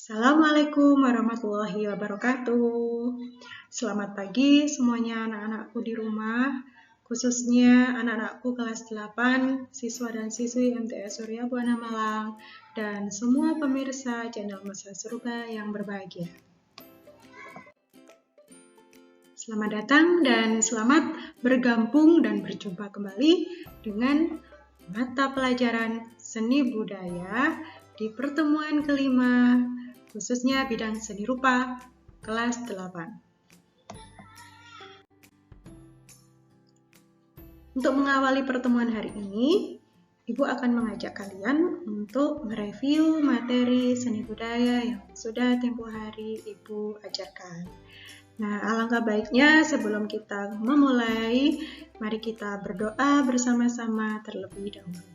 Assalamualaikum warahmatullahi wabarakatuh. Selamat pagi semuanya anak-anakku di rumah, khususnya anak-anakku kelas 8, siswa dan siswi MTS Surya Buana Malang, dan semua pemirsa channel Mesra Surga yang berbahagia. Selamat datang dan selamat bergabung dan berjumpa kembali dengan mata pelajaran seni budaya di pertemuan kelima, khususnya bidang seni rupa kelas 8. Untuk mengawali pertemuan hari ini, Ibu akan mengajak kalian untuk mereview materi seni budaya yang sudah tempoh hari Ibu ajarkan. Nah, alangkah baiknya sebelum kita memulai, mari kita berdoa bersama-sama terlebih dahulu.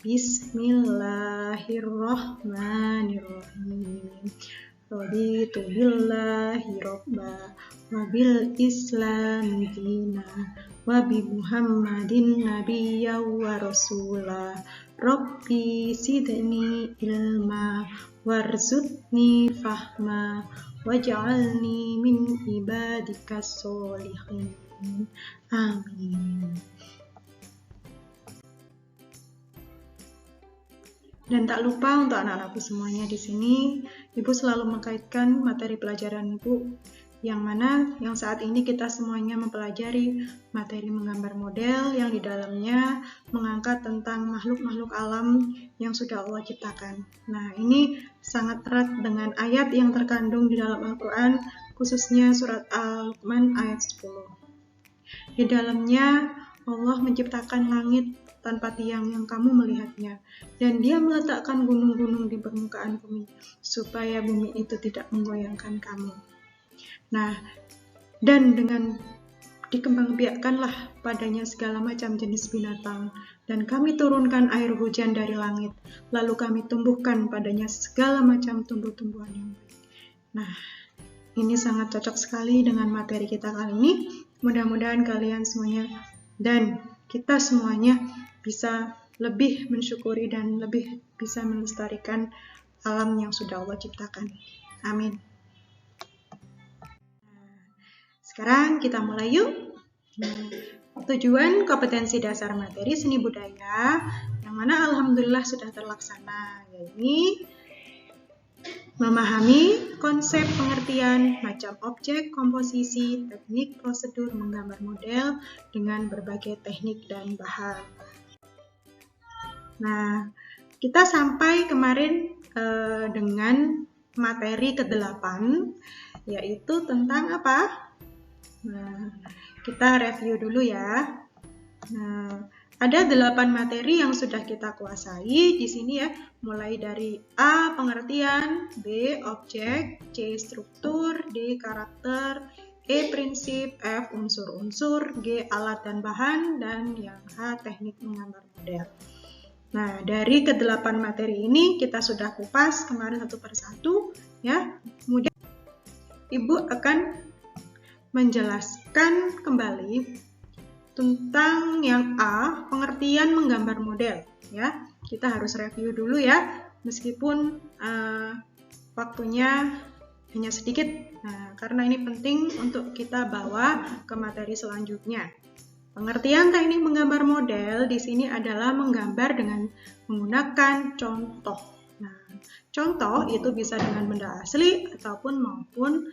Bismillahirrahmanirrahim. Raditu billahi robba wa bil islami dina wa bi Muhammadin nabiyya wa rasula. Rabbi zidni ilma warzuqni fahma waj'alni min ibadikas sholihin. Amin. Dan tak lupa untuk anak-anakku semuanya di sini, Ibu selalu mengkaitkan materi pelajaran Ibu yang saat ini kita semuanya mempelajari materi menggambar model yang di dalamnya mengangkat tentang makhluk-makhluk alam yang sudah Allah ciptakan. Nah, ini sangat erat dengan ayat yang terkandung di dalam Al-Quran, khususnya surat Al-Luqman ayat 10. Di dalamnya Allah menciptakan langit tanpa tiang yang kamu melihatnya, dan Dia meletakkan gunung-gunung di permukaan bumi supaya bumi itu tidak menggoyangkan kamu. Nah, dan dengan dikembangbiakkanlah padanya segala macam jenis binatang, dan kami turunkan air hujan dari langit, lalu kami tumbuhkan padanya segala macam tumbuh-tumbuhan yang baik. Nah, ini sangat cocok sekali dengan materi kita kali ini. Mudah-mudahan kalian semuanya dan kita semuanya bisa lebih mensyukuri dan lebih bisa melestarikan alam yang sudah Allah ciptakan. Amin. Sekarang kita mulai yuk. Tujuan kompetensi dasar materi seni budaya yang mana alhamdulillah sudah terlaksana, yaitu memahami konsep pengertian macam objek, komposisi, teknik, prosedur menggambar model dengan berbagai teknik dan bahan. Nah, kita sampai kemarin dengan materi ke-8, yaitu tentang apa? Nah, kita review dulu ya. Nah, ada 8 materi yang sudah kita kuasai di sini ya, mulai dari A. pengertian, B. objek, C. struktur, D. karakter, E. prinsip, F. unsur-unsur, G. alat dan bahan, dan yang H. teknik menggambar model. Nah, dari ke-8 materi ini kita sudah kupas kemarin satu persatu ya. Kemudian Ibu akan menjelaskan kembali tentang yang A, pengertian menggambar model ya. Kita harus review dulu ya, meskipun waktunya hanya sedikit. Nah, karena ini penting untuk kita bawa ke materi selanjutnya. Pengertian teknik menggambar model di sini adalah menggambar dengan menggunakan contoh. Nah, contoh itu bisa dengan benda asli maupun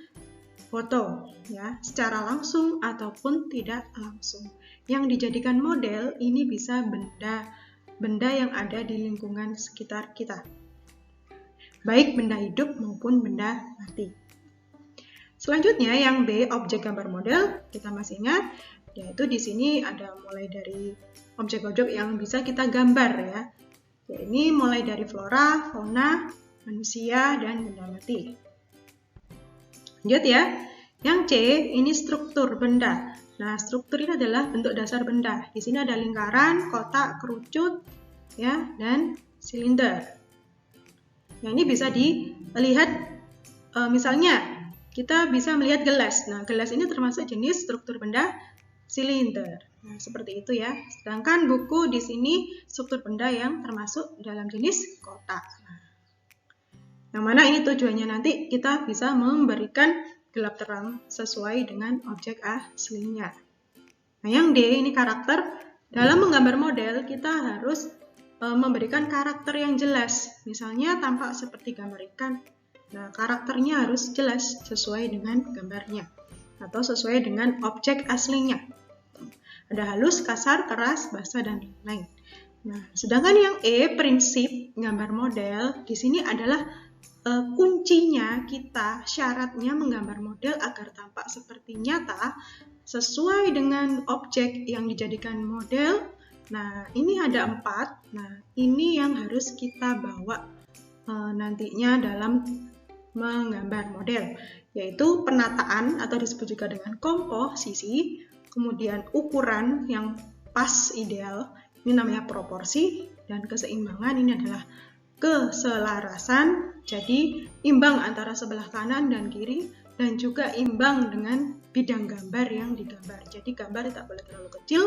foto ya, secara langsung ataupun tidak langsung. Yang dijadikan model ini bisa benda yang ada di lingkungan sekitar kita, baik benda hidup maupun benda mati. Selanjutnya yang B, objek gambar model, kita masih ingat, yaitu di sini ada mulai dari objek-objek yang bisa kita gambar ya. Ini mulai dari flora, fauna, manusia, dan benda mati. Lanjut ya. Yang C, ini struktur benda. Nah, struktur ini adalah bentuk dasar benda. Di sini ada lingkaran, kotak, kerucut, ya, dan silinder. Yang ini bisa dilihat, misalnya kita bisa melihat gelas. Nah, gelas ini termasuk jenis struktur benda silinder. Nah, seperti itu ya. Sedangkan buku di sini struktur benda yang termasuk dalam jenis kotak. Yang mana ini tujuannya nanti kita bisa memberikan gelap terang sesuai dengan objek aslinya. Nah, yang D ini karakter. Dalam menggambar model kita harus memberikan karakter yang jelas. Misalnya tampak seperti gambar ikan. Nah, karakternya harus jelas sesuai dengan gambarnya atau sesuai dengan objek aslinya. Ada halus, kasar, keras, basah, dan lain-lain. Nah, sedangkan yang E, prinsip gambar model, di sini adalah kuncinya kita, syaratnya menggambar model agar tampak seperti nyata, sesuai dengan objek yang dijadikan model. Nah, ini ada 4. Nah, ini yang harus kita bawa nantinya dalam menggambar model, yaitu penataan atau disebut juga dengan komposisi, kemudian ukuran yang pas ideal, ini namanya proporsi, dan keseimbangan ini adalah keselarasan, jadi imbang antara sebelah kanan dan kiri, dan juga imbang dengan bidang gambar yang digambar. Jadi gambar tidak boleh terlalu kecil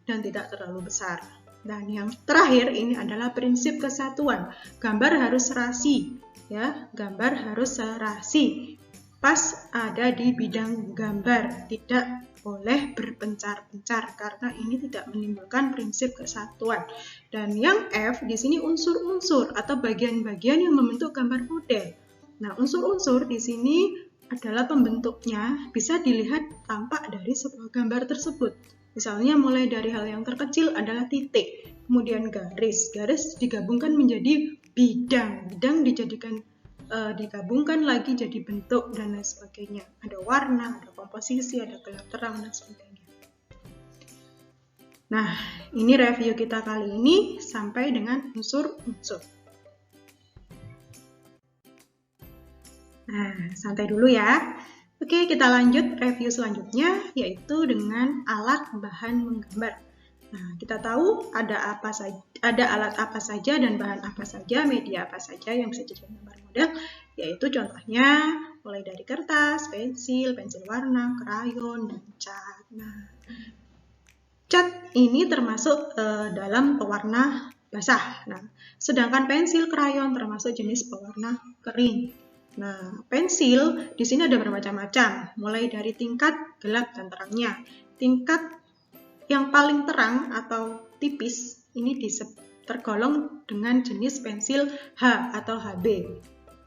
dan tidak terlalu besar. Dan yang terakhir ini adalah prinsip kesatuan. Gambar harus serasi, ya. Gambar harus serasi, pas ada di bidang gambar, tidak boleh berpencar-pencar karena ini tidak menimbulkan prinsip kesatuan. Dan yang F di sini unsur-unsur atau bagian-bagian yang membentuk gambar model. Nah, unsur-unsur di sini adalah pembentuknya bisa dilihat tampak dari sebuah gambar tersebut. Misalnya mulai dari hal yang terkecil adalah titik, kemudian garis. Garis digabungkan menjadi bidang. Bidang dijadikan digabungkan lagi jadi bentuk dan lain sebagainya. Ada warna, ada komposisi, ada gelap terang dan sebagainya. Nah, ini review kita kali ini sampai dengan unsur-unsur. Nah, santai dulu ya. Oke, kita lanjut review selanjutnya, yaitu dengan alat bahan menggambar. Nah, kita tahu ada alat apa saja dan bahan apa saja, media apa saja yang bisa dijadikan gambar model, yaitu contohnya mulai dari kertas, pensil warna, krayon, dan cat. Nah, cat ini termasuk dalam pewarna basah. Nah, sedangkan pensil, krayon termasuk jenis pewarna kering. Nah, pensil di sini ada bermacam-macam, mulai dari tingkat gelap dan terangnya. Tingkat yang paling terang atau tipis ini tergolong dengan jenis pensil H atau HB.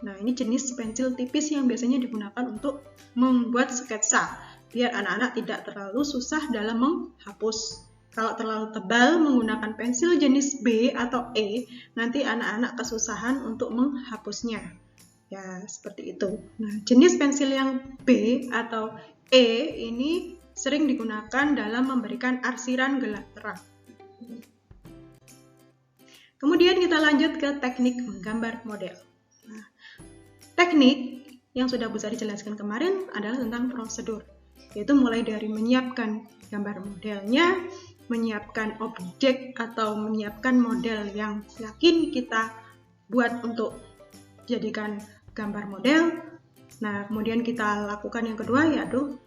Nah, ini jenis pensil tipis yang biasanya digunakan untuk membuat sketsa, biar anak-anak tidak terlalu susah dalam menghapus. Kalau terlalu tebal menggunakan pensil jenis B atau E, nanti anak-anak kesusahan untuk menghapusnya. Ya, seperti itu. Nah, jenis pensil yang B atau E ini sering digunakan dalam memberikan arsiran gelap terang. Kemudian kita lanjut ke teknik menggambar model. Nah, teknik yang sudah Bu Sari jelaskan kemarin adalah tentang prosedur, yaitu mulai dari menyiapkan gambar modelnya, menyiapkan objek atau menyiapkan model yang yakin kita buat untuk jadikan gambar model. Nah, kemudian kita lakukan yang kedua, yaitu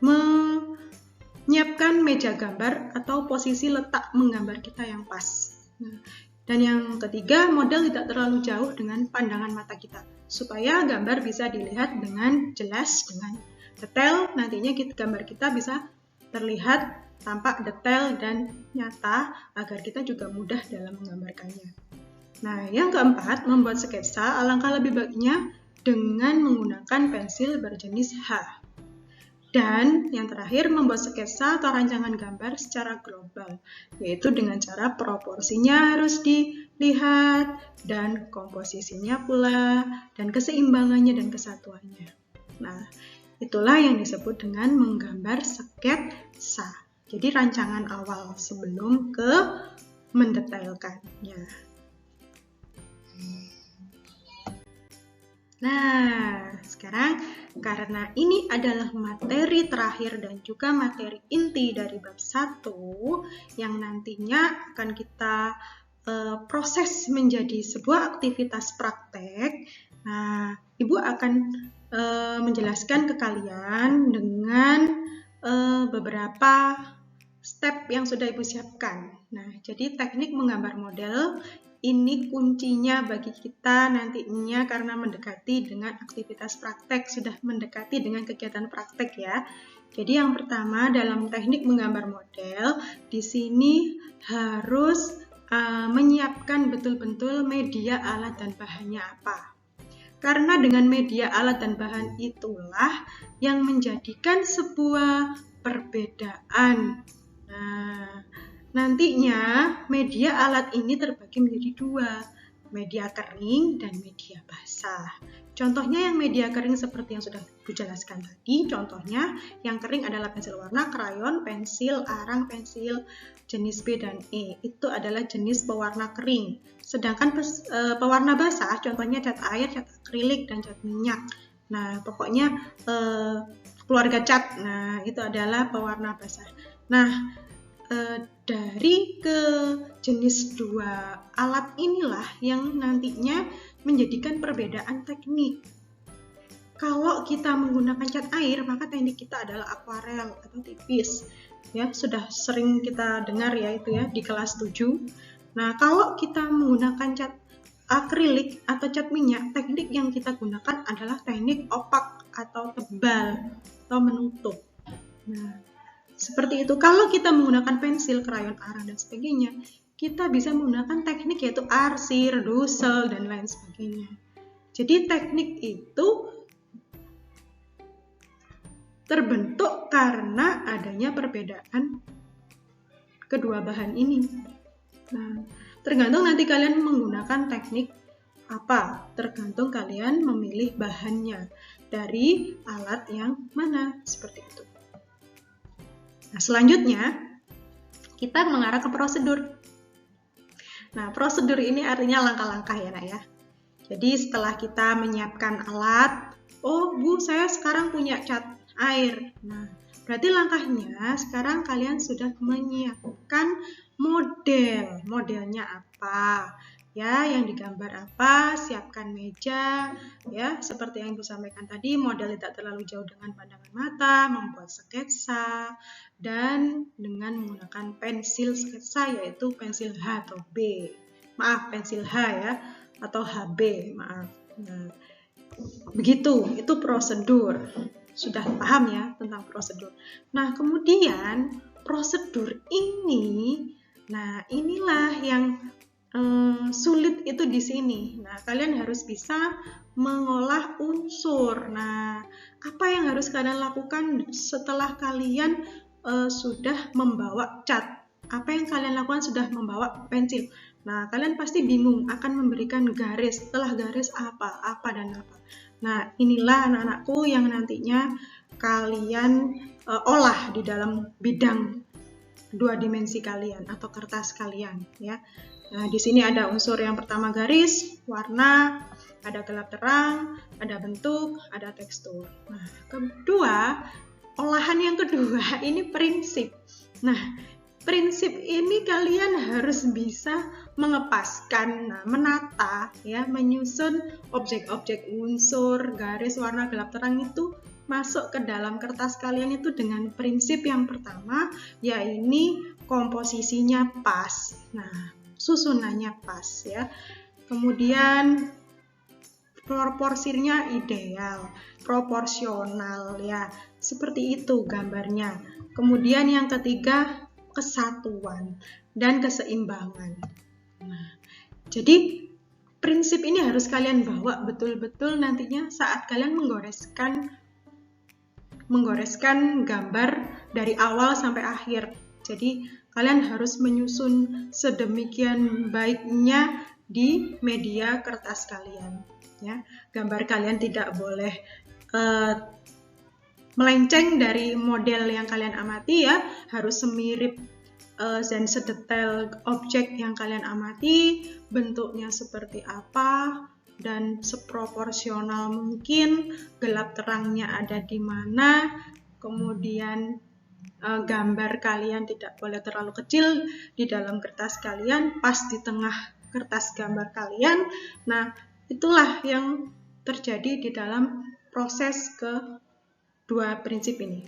menyiapkan meja gambar atau posisi letak menggambar kita yang pas. Nah, dan yang ketiga, model tidak terlalu jauh dengan pandangan mata kita, supaya gambar bisa dilihat dengan jelas, dengan detail. Nantinya gambar kita bisa terlihat tampak detail dan nyata agar kita juga mudah dalam menggambarkannya. Nah, yang keempat, membuat sketsa alangkah lebih baiknya dengan menggunakan pensil berjenis H. Dan yang terakhir, membuat sketsa atau rancangan gambar secara global, yaitu dengan cara proporsinya harus dilihat, dan komposisinya pula, dan keseimbangannya dan kesatuannya. Nah, itulah yang disebut dengan menggambar sketsa. Jadi rancangan awal sebelum ke mendetailkannya. Nah, sekarang karena ini adalah materi terakhir dan juga materi inti dari bab 1 yang nantinya akan kita proses menjadi sebuah aktivitas praktek. Nah, Ibu akan menjelaskan ke kalian dengan beberapa step yang sudah Ibu siapkan. Nah, jadi teknik menggambar model ini kuncinya bagi kita nantinya karena mendekati dengan aktivitas praktek, sudah mendekati dengan kegiatan praktek ya. Jadi yang pertama dalam teknik menggambar model, di sini harus menyiapkan betul-betul media, alat, dan bahannya apa. Karena dengan media, alat, dan bahan itulah yang menjadikan sebuah perbedaan. Nah, nantinya media alat ini terbagi menjadi dua, media kering dan media basah. Contohnya yang media kering seperti yang sudah Bu jelaskan tadi, contohnya yang kering adalah pensil warna, krayon, pensil, arang, pensil jenis B dan E. Itu adalah jenis pewarna kering. Sedangkan pewarna basah, contohnya cat air, cat akrilik, dan cat minyak. Nah, pokoknya keluarga cat. Nah, itu adalah pewarna basah. Nah, dari ke jenis dua alat inilah yang nantinya menjadikan perbedaan teknik. Kalau kita menggunakan cat air, maka teknik kita adalah akuarel atau tipis. Ya, sudah sering kita dengar ya itu ya di kelas 7. Nah, kalau kita menggunakan cat akrilik atau cat minyak, teknik yang kita gunakan adalah teknik opak atau tebal atau menutup. Nah, seperti itu. Kalau kita menggunakan pensil, krayon, arang, dan sebagainya, kita bisa menggunakan teknik yaitu arsir, dusel, dan lain sebagainya. Jadi teknik itu terbentuk karena adanya perbedaan kedua bahan ini. Nah, tergantung nanti kalian menggunakan teknik apa, tergantung kalian memilih bahannya dari alat yang mana, seperti itu. Nah, selanjutnya kita mengarah ke prosedur. Nah, prosedur ini artinya langkah-langkah ya, Nak ya. Jadi setelah kita menyiapkan alat, oh Bu, saya sekarang punya cat air. Nah, berarti langkahnya sekarang kalian sudah menyiapkan model. Modelnya apa? Ya, yang digambar apa, siapkan meja, ya, seperti yang Ibu sampaikan tadi, model tidak terlalu jauh dengan pandangan mata, membuat sketsa, dan dengan menggunakan pensil sketsa, yaitu pensil H atau B. Maaf, pensil H ya, atau HB, maaf. Nah, begitu, itu prosedur. Sudah paham ya tentang prosedur. Nah, kemudian prosedur ini, nah inilah yang sulit itu di sini. Nah, kalian harus bisa mengolah unsur. Nah, apa yang harus kalian lakukan setelah kalian sudah membawa cat? Apa yang kalian lakukan sudah membawa pensil? Nah, kalian pasti bingung akan memberikan garis. Setelah garis apa dan apa. Nah, inilah anak-anakku yang nantinya kalian olah di dalam bidang dua dimensi kalian atau kertas kalian ya. Nah, di sini ada unsur yang pertama garis, warna, ada gelap terang, ada bentuk, ada tekstur. Nah, kedua, olahan yang kedua ini prinsip. Nah, prinsip ini kalian harus bisa mengepaskan, nah, menata, ya, menyusun objek-objek unsur, garis, warna, gelap terang itu masuk ke dalam kertas kalian itu dengan prinsip yang pertama, yaitu komposisinya pas. Nah, susunannya pas ya. Kemudian proporsinya ideal, proporsional ya. Seperti itu gambarnya. Kemudian yang ketiga, kesatuan dan keseimbangan. Nah, jadi prinsip ini harus kalian bawa betul-betul nantinya saat kalian menggoreskan gambar dari awal sampai akhir. Jadi kalian harus menyusun sedemikian baiknya di media kertas kalian. Ya, gambar kalian tidak boleh melenceng dari model yang kalian amati ya, harus semirip dan sedetail objek yang kalian amati, bentuknya seperti apa, dan seproporsional mungkin, gelap terangnya ada di mana, kemudian gambar kalian tidak boleh terlalu kecil di dalam kertas kalian, pas di tengah kertas gambar kalian. Nah, itulah yang terjadi di dalam proses kedua prinsip ini.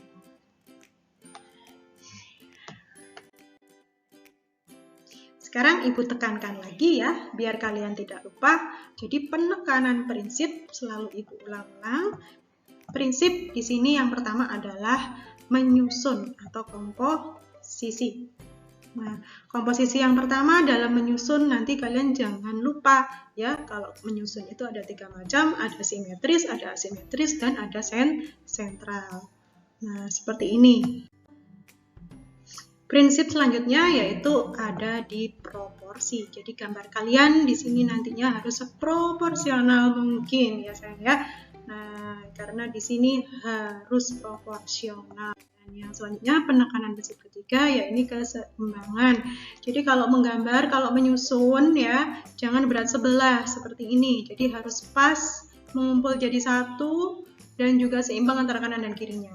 Sekarang Ibu tekankan lagi ya, biar kalian tidak lupa. Jadi penekanan prinsip selalu Ibu ulang-ulang. Prinsip di sini yang pertama adalah menyusun atau komposisi. Nah, komposisi yang pertama dalam menyusun, nanti kalian jangan lupa ya, kalau menyusun itu ada 3 macam, ada simetris, ada asimetris, dan ada sentral. Nah, seperti ini. Prinsip selanjutnya yaitu ada di proporsi. Jadi gambar kalian di sini nantinya harus seproporsional mungkin ya sayang ya. Nah, karena di sini harus proporsional. Dan yang selanjutnya penekanan prinsip ketiga ya ini keseimbangan. Jadi kalau menggambar, kalau menyusun ya jangan berat sebelah seperti ini. Jadi harus pas, mengumpul jadi satu dan juga seimbang antara kanan dan kirinya.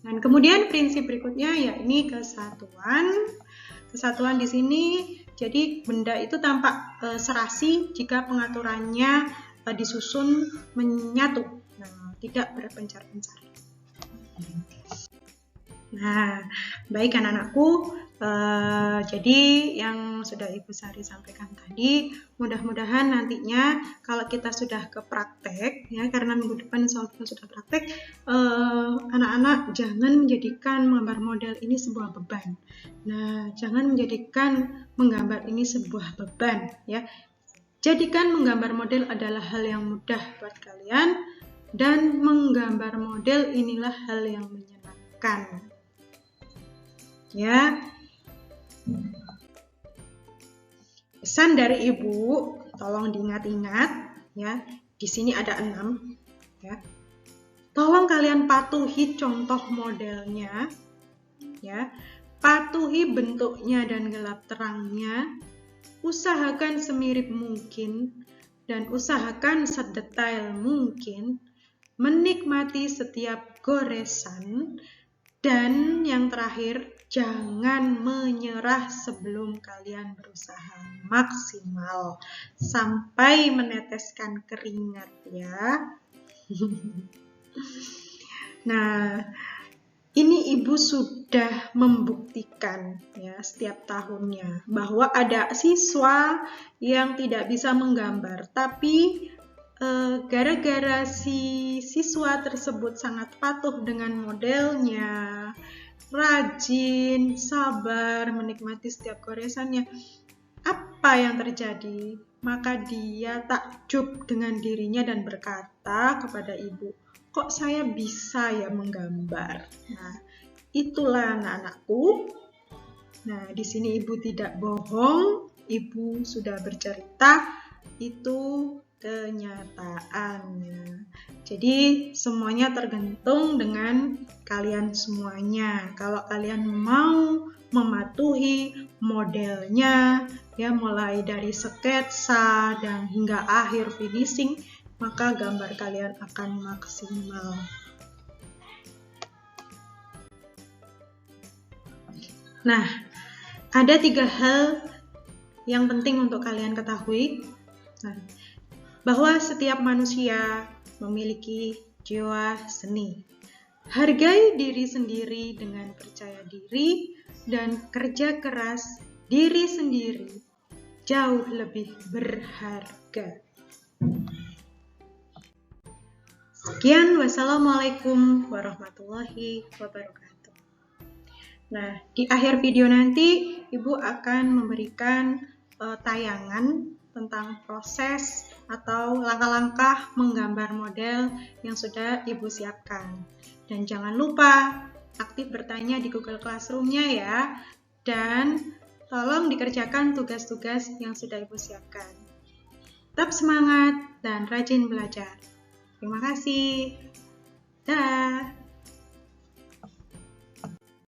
Dan kemudian prinsip berikutnya ya ini kesatuan. Kesatuan di sini jadi benda itu tampak serasi jika pengaturannya disusun menyatu. Nah, tidak berpencar-pencar. Nah, baik anak-anakku, jadi yang sudah Ibu Sari sampaikan tadi, mudah-mudahan nantinya kalau kita sudah ke praktek, ya karena minggu depan insya Allah sudah praktek, anak-anak jangan menjadikan menggambar model ini sebuah beban. Nah, jangan menjadikan menggambar ini sebuah beban, ya. Jadikan menggambar model adalah hal yang mudah buat kalian, dan menggambar model inilah hal yang menyenangkan. Ya, pesan dari Ibu, tolong diingat-ingat ya. Di sini ada 6 ya. Tolong kalian patuhi contoh modelnya ya. Patuhi bentuknya dan gelap terangnya. Usahakan semirip mungkin dan usahakan sedetail mungkin. Menikmati setiap goresan. Dan yang terakhir, jangan menyerah sebelum kalian berusaha maksimal sampai meneteskan keringat ya. Nah, ini Ibu sudah membuktikan ya setiap tahunnya bahwa ada siswa yang tidak bisa menggambar, tapi gara-gara si siswa tersebut sangat patuh dengan modelnya, rajin, sabar, menikmati setiap goresannya, apa yang terjadi? Maka dia takjub dengan dirinya dan berkata kepada Ibu, kok saya bisa ya menggambar? Nah, itulah anak-anakku. Nah, di sini Ibu tidak bohong, Ibu sudah bercerita, itu kenyataannya. Jadi semuanya tergantung dengan kalian semuanya. Kalau kalian mau mematuhi modelnya ya mulai dari sketsa dan hingga akhir finishing, maka gambar kalian akan maksimal. Nah, ada 3 hal yang penting untuk kalian ketahui. Nah, bahwa setiap manusia memiliki jiwa seni. Hargai diri sendiri dengan percaya diri dan kerja keras diri sendiri jauh lebih berharga. Sekian, wassalamualaikum warahmatullahi wabarakatuh. Nah, di akhir video nanti Ibu akan memberikan tayangan tentang proses atau langkah-langkah menggambar model yang sudah Ibu siapkan. Dan jangan lupa aktif bertanya di Google Classroom-nya ya. Dan tolong dikerjakan tugas-tugas yang sudah Ibu siapkan. Tetap semangat dan rajin belajar. Terima kasih. Dah.